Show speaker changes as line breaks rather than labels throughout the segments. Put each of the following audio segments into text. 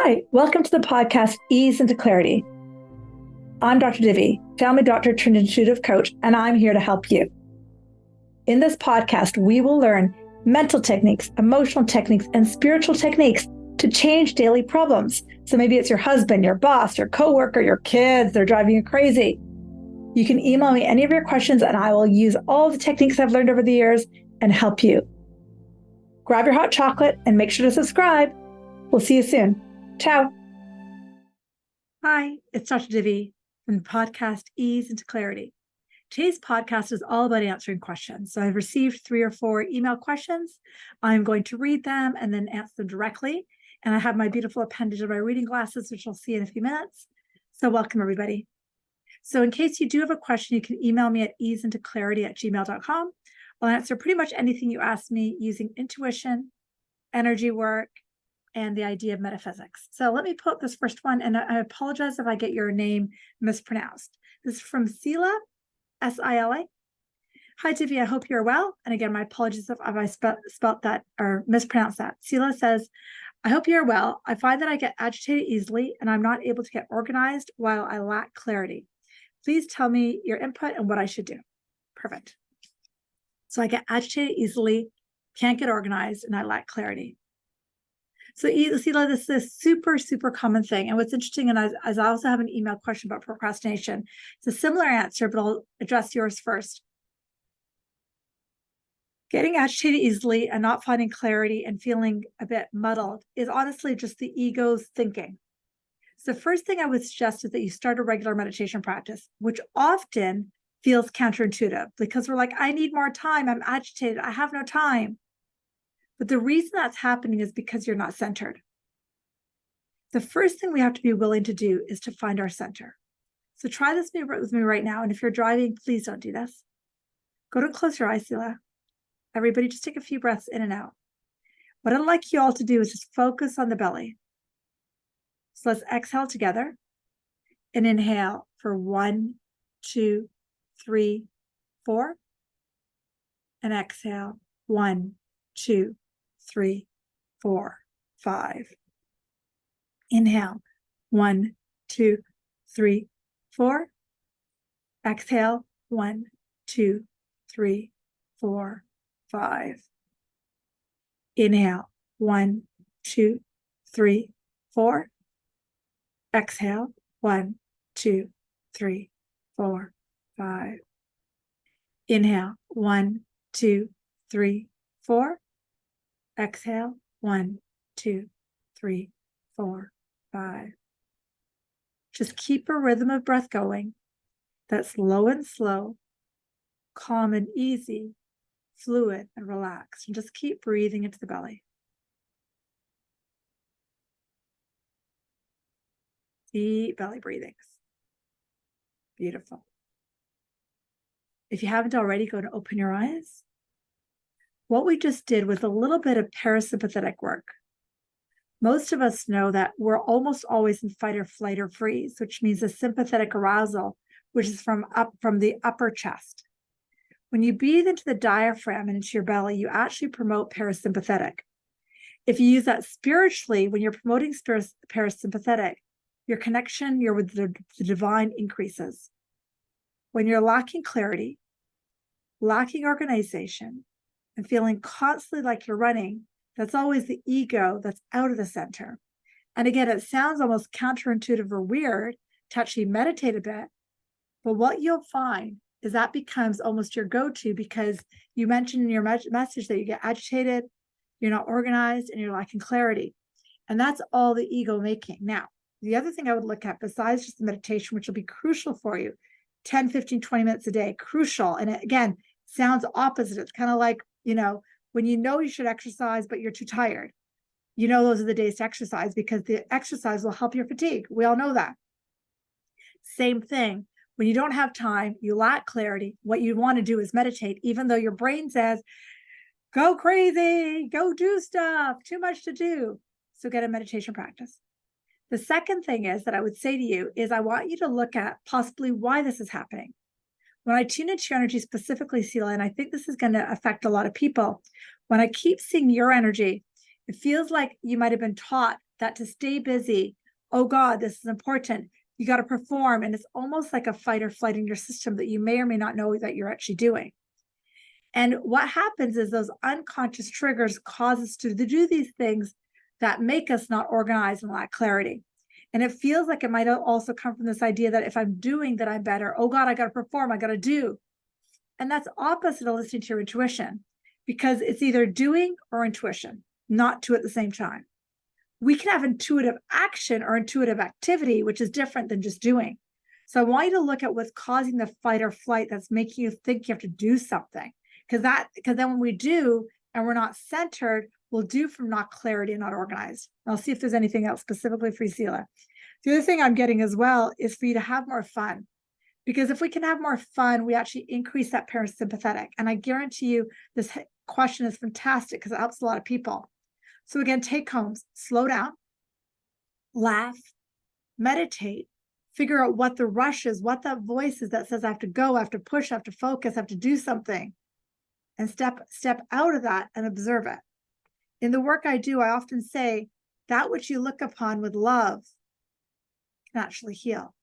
Hi, welcome to the podcast Ease into Clarity. I'm Dr. Divi, family doctor turned intuitive coach, and I'm here to help you. In this podcast, we will learn mental techniques, emotional techniques, and spiritual techniques to change daily problems. So maybe it's your husband, your boss, your coworker, your kids, they're driving you crazy. You can email me any of your questions and I will use all the techniques I've learned over the years and help you. Grab your hot chocolate and make sure to subscribe. We'll see you soon. Ciao. Hi, it's Dr. Divi from the podcast Ease into Clarity. Today's podcast is all about answering questions. So I've received 3 or 4 email questions. I'm going to read them and then answer them directly. And I have my beautiful appendage of my reading glasses, which you'll see in a few minutes. So welcome, everybody. So in case you do have a question, you can email me at easeintoclarity@gmail.com. I'll answer pretty much anything you ask me using intuition, energy work, and the idea of metaphysics. So let me put this first one, and I apologize if I get your name mispronounced. This is from Sila, S-I-L-A. Hi, Divi, I hope you're well. And again, my apologies if I spelt that or mispronounced that. Sila says, I hope you're well. I find that I get agitated easily, and I'm not able to get organized while I lack clarity. Please tell me your input and what I should do. Perfect. So I get agitated easily, can't get organized, and I lack clarity. So Sila, this is a super, super common thing. And what's interesting, and as I also have an email question about procrastination, it's a similar answer, but I'll address yours first. Getting agitated easily and not finding clarity and feeling a bit muddled is honestly just the ego's thinking. So the first thing I would suggest is that you start a regular meditation practice, which often feels counterintuitive because we're like, I need more time. I'm agitated. I have no time. But the reason that's happening is because you're not centered. The first thing we have to be willing to do is to find our center. So try this with me right now. And if you're driving, please don't do this. Go to close your eyes, Sila. Everybody just take a few breaths in and out. What I'd like you all to do is just focus on the belly. So let's exhale together and inhale for 1, 2, 3, 4. And exhale 1, 2, 3, 4, 5. Inhale 1, 2, 3, 4. Exhale 1, 2, 3, 4, 5. Inhale 1, 2, 3, 4. Exhale 1, 2, 3, 4, 5. Inhale 1, 2, 3, 4. Exhale 1, 2, 3, 4, 5. Just keep a rhythm of breath going that's low and slow, calm and easy, fluid and relaxed. And just keep breathing into the belly. Deep belly breathings. Beautiful. If you haven't already, go to open your eyes. What we just did was a little bit of parasympathetic work. Most of us know that we're almost always in fight or flight or freeze, which means a sympathetic arousal, which is from the upper chest. When you breathe into the diaphragm and into your belly, you actually promote parasympathetic. If you use that spiritually, when you're promoting parasympathetic, your connection with the divine increases. When you're lacking clarity, lacking organization, and feeling constantly like you're running, that's always the ego that's out of the center. And again, it sounds almost counterintuitive or weird to actually meditate a bit, but what you'll find is that becomes almost your go-to because you mentioned in your message that you get agitated, you're not organized, and you're lacking clarity. And that's all the ego making. Now, the other thing I would look at besides just the meditation, which will be crucial for you, 10, 15, 20 minutes a day, crucial. And it, again, sounds opposite. It's kind of like, when you should exercise, but you're too tired. Those are the days to exercise because the exercise will help your fatigue. We all know that. Same thing. When you don't have time, you lack clarity, what you want to do is meditate, even though your brain says, go crazy, go do stuff, too much to do. So get a meditation practice. The second thing is that I would say to you is I want you to look at possibly why this is happening. When I tune into your energy specifically, Sila, and I think this is going to affect a lot of people, when I keep seeing your energy, it feels like you might have been taught that to stay busy, oh God, this is important. You got to perform. And it's almost like a fight or flight in your system that you may or may not know that you're actually doing. And what happens is those unconscious triggers cause us to do these things that make us not organized and lack clarity. And it feels like it might also come from this idea that if I'm doing, that I'm better. Oh God, I got to perform. I got to do. And that's opposite of listening to your intuition, because it's either doing or intuition, not two at the same time. We can have intuitive action or intuitive activity, which is different than just doing. So I want you to look at what's causing the fight or flight that's making you think you have to do something. Because then when we do and we're not centered, we'll do from not clarity and not organized. I'll see if there's anything else specifically for you, Sheila. The other thing I'm getting as well is for you to have more fun. Because if we can have more fun, we actually increase that parasympathetic. And I guarantee you this question is fantastic because it helps a lot of people. So again, take homes, slow down, laugh, meditate, figure out what the rush is, what that voice is that says I have to go, I have to push, I have to focus, I have to do something. And step out of that and observe it. In the work I do, I often say that which you look upon with love can actually heal.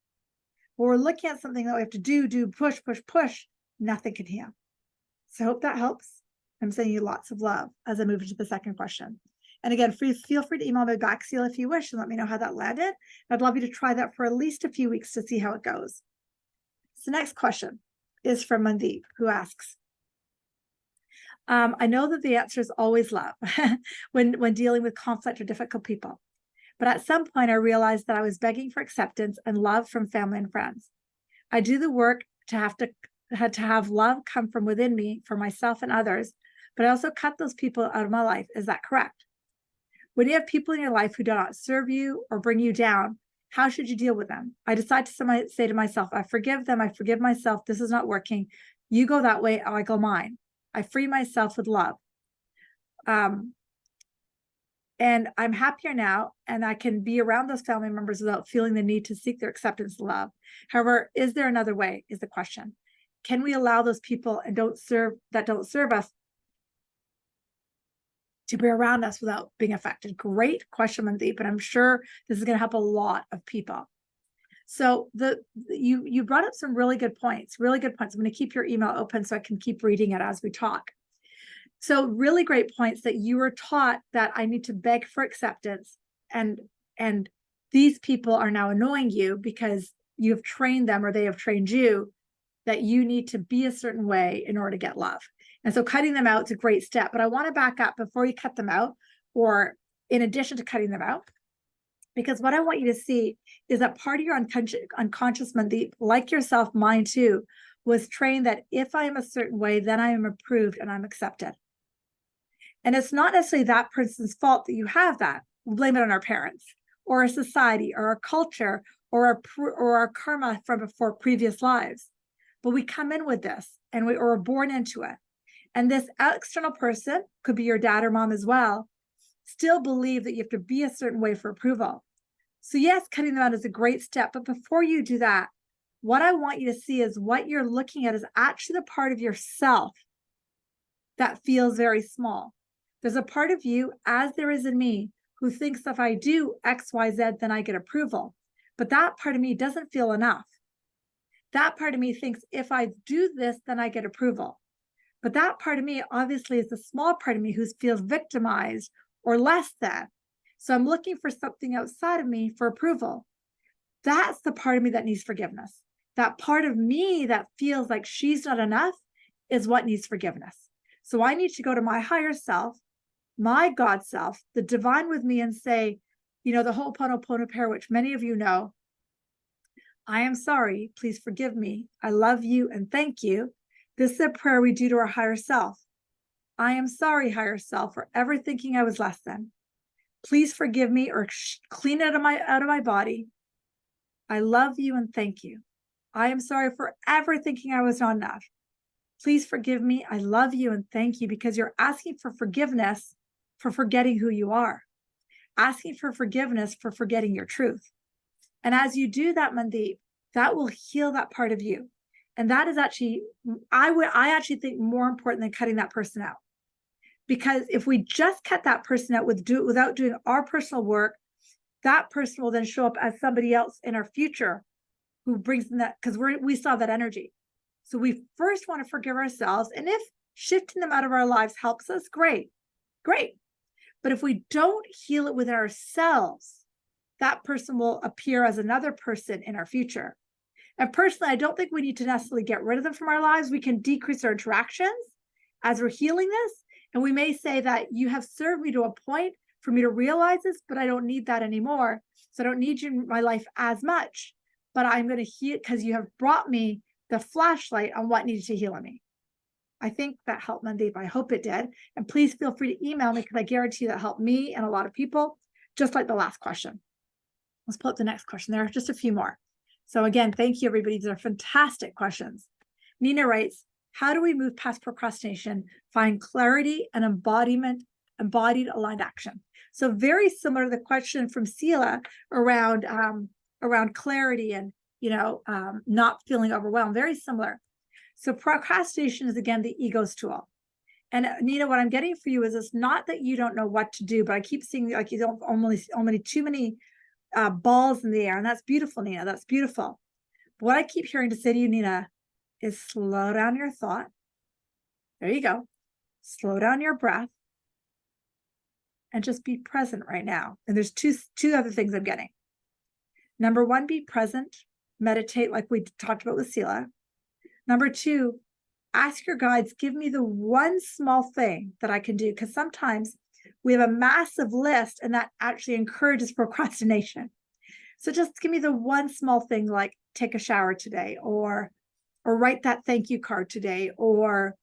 When we're looking at something that we have to do, push, nothing can heal. So I hope that helps. I'm sending you lots of love as I move into the second question. And again, feel free to email me back, Sheila, if you wish, and let me know how that landed. I'd love you to try that for at least a few weeks to see how it goes. So next question is from Mandeep, who asks, I know that the answer is always love when dealing with conflict or difficult people. But at some point, I realized that I was begging for acceptance and love from family and friends. I do the work to have love come from within me for myself and others, but I also cut those people out of my life. Is that correct? When you have people in your life who do not serve you or bring you down, how should you deal with them? I decide to say to myself, I forgive them. I forgive myself. This is not working. You go that way. I go mine. I free myself with love. And I'm happier now, and I can be around those family members without feeling the need to seek their acceptance and love. However, is there another way is the question. Can we allow those people that don't serve us to be around us without being affected? Great question, Mandeep, and I'm sure this is going to help a lot of people. So you brought up some really good points. I'm going to keep your email open so I can keep reading it as we talk. So really great points that you were taught that I need to beg for acceptance, and these people are now annoying you because you have trained them or they have trained you that you need to be a certain way in order to get love. And so cutting them out is a great step, but I want to back up before you cut them out, or in addition to cutting them out, because what I want you to see is that part of your unconscious, Mandeep, like yourself, mine too, was trained that if I am a certain way, then I am approved and I'm accepted. And it's not necessarily that person's fault that you have that. We'll blame it on our parents or our society or our culture or our karma from before previous lives. But we come in with this and we are born into it. And this external person, could be your dad or mom as well, still believe that you have to be a certain way for approval. So yes, cutting them out is a great step. But before you do that, what I want you to see is what you're looking at is actually the part of yourself that feels very small. There's a part of you, as there is in me, who thinks if I do X, Y, Z, then I get approval. But that part of me doesn't feel enough. That part of me thinks if I do this, then I get approval. But that part of me obviously is the small part of me who feels victimized or less than. So I'm looking for something outside of me for approval. That's the part of me that needs forgiveness. That part of me that feels like she's not enough is what needs forgiveness. So I need to go to my higher self, my God self, the divine with me, and say, the Ho'oponopono prayer, which many of you know, I am sorry, please forgive me. I love you and thank you. This is a prayer we do to our higher self. I am sorry, higher self, for ever thinking I was less than. Please forgive me or clean it out of my body. I love you and thank you. I am sorry for ever thinking I was not enough. Please forgive me. I love you and thank you, because you're asking for forgiveness for forgetting who you are, asking for forgiveness for forgetting your truth. And as you do that, Mandeep, that will heal that part of you. And that is actually, I actually think more important than cutting that person out. Because if we just cut that person out without doing our personal work that person will then show up as somebody else in our future who brings in that, because we still have that energy. So we first want to forgive ourselves. And if shifting them out of our lives helps us, great. But if we don't heal it within ourselves, that person will appear as another person in our future. And personally, I don't think we need to necessarily get rid of them from our lives. We can decrease our interactions as we're healing this. And we may say that you have served me to a point for me to realize this, but I don't need that anymore. So I don't need you in my life as much, but I'm going to heal because you have brought me the flashlight on what needed to heal in me. I think that helped Mandeep. I hope it did. And please feel free to email me because I guarantee that helped me and a lot of people, just like the last question. Let's pull up the next question. There are just a few more. So again, thank you, everybody. These are fantastic questions. Nina writes, how do we move past procrastination, find clarity and embodied aligned action? So very similar to the question from Sela around clarity and, not feeling overwhelmed, very similar. So procrastination is, again, the ego's tool. And Nina, what I'm getting for you is it's not that you don't know what to do, but I keep seeing like you don't only too many balls in the air. And that's beautiful, Nina. That's beautiful. But what I keep hearing to say to you, Nina, is slow down your thought. There you go. Slow down your breath and just be present right now. And there's two other things I'm getting. Number one, be present, meditate like we talked about with Sela. Number two, ask your guides, give me the one small thing that I can do. Because sometimes we have a massive list and that actually encourages procrastination. So just give me the one small thing, like take a shower today, or write that thank you card today, or,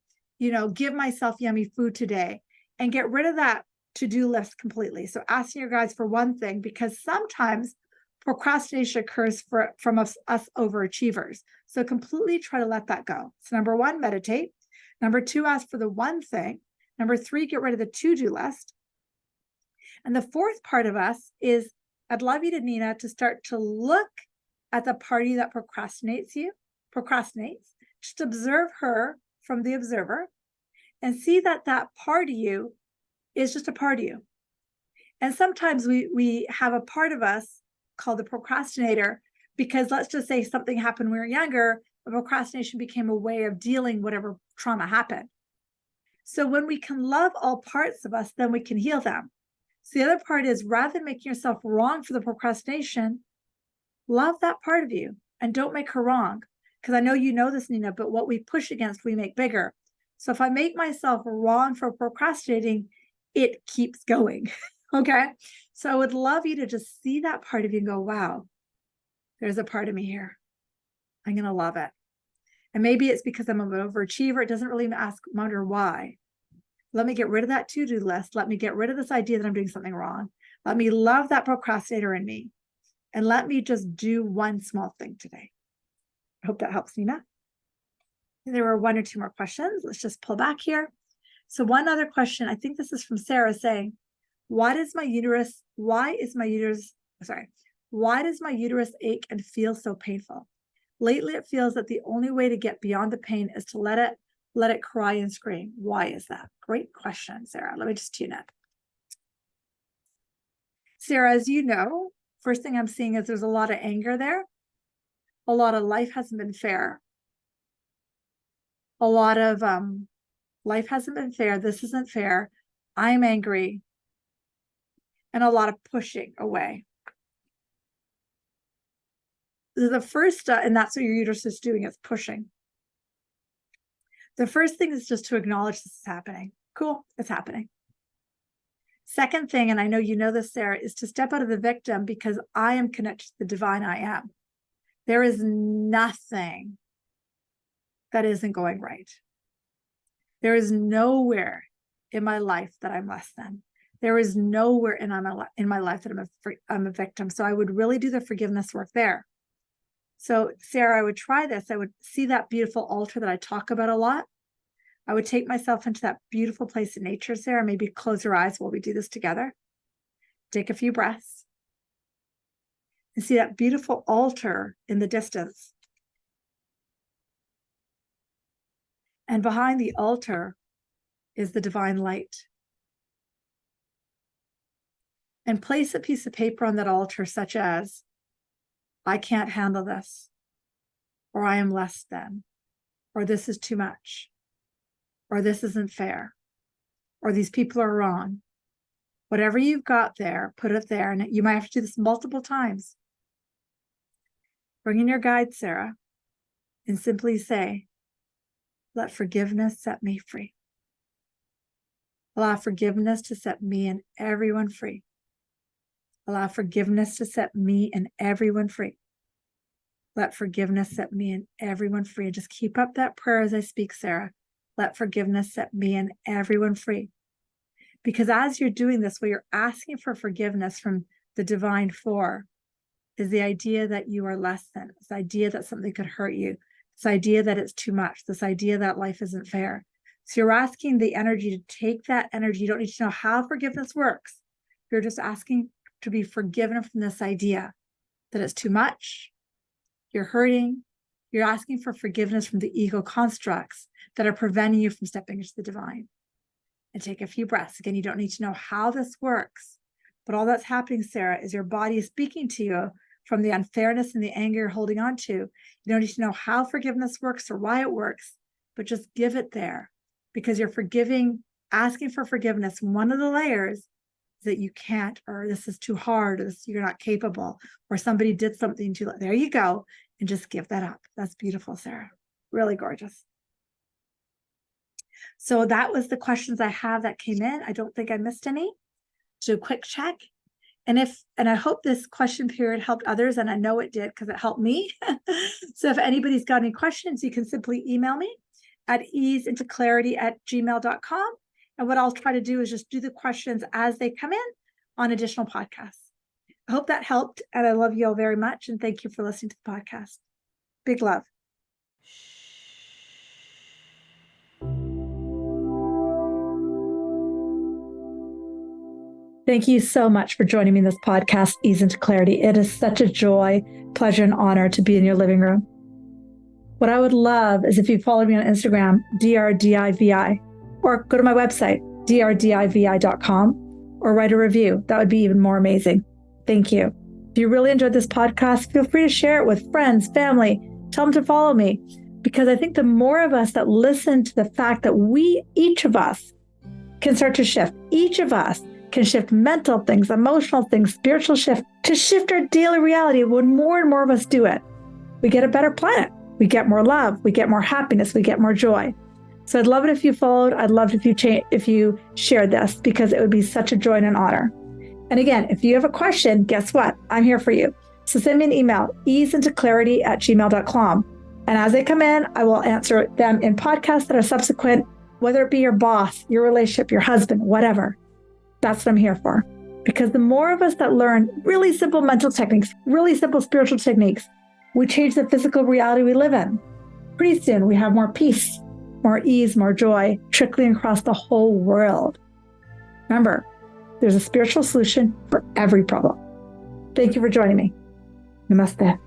give myself yummy food today, and get rid of that to-do list completely. So asking your guides for one thing, because sometimes procrastination occurs from us overachievers. So completely try to let that go. So number one, meditate. Number two, ask for the one thing. Number three, get rid of the to-do list. And the fourth part of us is, I'd love you to, Nina, to start to look at the party that procrastinates. Just observe her from the observer and see that part of you is just a part of you. And sometimes we have a part of us called the procrastinator, because let's just say something happened when we were younger, but procrastination became a way of dealing whatever trauma happened. So when we can love all parts of us, then we can heal them. So the other part is, rather than making yourself wrong for the procrastination, love that part of you and don't make her wrong. Because I know you know this, Nina, but what we push against, we make bigger. So if I make myself wrong for procrastinating, it keeps going. Okay. So I would love you to just see that part of you and go, wow, there's a part of me here. I'm going to love it. And maybe it's because I'm an overachiever. It doesn't really wonder why. Let me get rid of that to-do list. Let me get rid of this idea that I'm doing something wrong. Let me love that procrastinator in me. And let me just do one small thing today. I hope that helps, Nina. There were one or two more questions. Let's just pull back here. So one other question, I think this is from Sarah, saying, why does my uterus ache and feel so painful? Lately, it feels that the only way to get beyond the pain is to let it cry and scream. Why is that? Great question, Sarah. Let me just tune it. Sarah, as you know, first thing I'm seeing is there's a lot of anger there. A lot of life hasn't been fair. A lot of life hasn't been fair. This isn't fair. I'm angry. And a lot of pushing away. The first, and that's what your uterus is doing, it's pushing. The first thing is just to acknowledge this is happening. Cool, it's happening. Second thing, and I know you know this, Sarah, is to step out of the victim, because I am connected to the divine I am. There is nothing that isn't going right. There is nowhere in my life that I'm less than. There is nowhere in my life that I'm a victim. So I would really do the forgiveness work there. So Sarah, I would try this. I would see that beautiful altar that I talk about a lot. I would take myself into that beautiful place in nature, Sarah. Maybe close your eyes while we do this together. Take a few breaths. And see that beautiful altar in the distance. And behind the altar is the divine light. and place a piece of paper on that altar, such as, I can't handle this, or I am less than, or this is too much, or this isn't fair, or these people are wrong. Whatever you've got there, put it there. And you might have to do this multiple times. Bring in your guide, Sarah, and simply say, let forgiveness set me free. Allow forgiveness to set me and everyone free. Allow forgiveness to set me and everyone free. Let forgiveness set me and everyone free. And just keep up that prayer as I speak, Sarah. Let forgiveness set me and everyone free. Because as you're doing this, what you're asking for forgiveness from the divine for is the idea that you are less than, this idea that something could hurt you, this idea that it's too much, this idea that life isn't fair. So you're asking the energy to take that energy. You don't need to know how forgiveness works. You're just asking to be forgiven from this idea that it's too much, you're hurting. You're asking for forgiveness from the ego constructs that are preventing you from stepping into the divine. And take a few breaths. Again, you don't need to know how this works, but all that's happening, Sarah, is your body is speaking to you from the unfairness and the anger you're holding on to. You don't need to know how forgiveness works or why it works, but just give it there, because you're forgiving, asking for forgiveness. One of the layers is that you can't, or this is too hard, or this, you're not capable, or somebody did something to you. There you go. And just give that up. That's beautiful, Sarah. Really gorgeous. So that was the questions I have that came in. I don't think I missed any. Do a quick check. And I hope this question period helped others, and I know it did because it helped me. So if anybody's got any questions, you can simply email me at easeintoclarity@gmail.com. And what I'll try to do is just do the questions as they come in on additional podcasts. I hope that helped, and I love you all very much, and thank you for listening to the podcast. Big love. Thank you so much for joining me in this podcast, Ease into Clarity. It is such a joy, pleasure, and honor to be in your living room. What I would love is if you follow me on Instagram, DRDIVI, or go to my website, drdIVI.com, or write a review. That would be even more amazing. Thank you. If you really enjoyed this podcast, feel free to share it with friends, family. Tell them to follow me, because I think the more of us that listen to the fact that each of us can start to shift. Each of us can shift mental things, emotional things, spiritual shift, to shift our daily reality. When more and more of us do it, we get a better planet. We get more love. We get more happiness. We get more joy. So I'd love it if you followed. I'd love it if you shared this, because it would be such a joy and an honor. And again, if you have a question, guess what? I'm here for you. So send me an email, easeintoclarity@gmail.com. And as they come in, I will answer them in podcasts that are subsequent, whether it be your boss, your relationship, your husband, whatever. That's what I'm here for. Because the more of us that learn really simple mental techniques, really simple spiritual techniques, we change the physical reality we live in. Pretty soon we have more peace, more ease, more joy trickling across the whole world. Remember, there's a spiritual solution for every problem. Thank you for joining me. Namaste.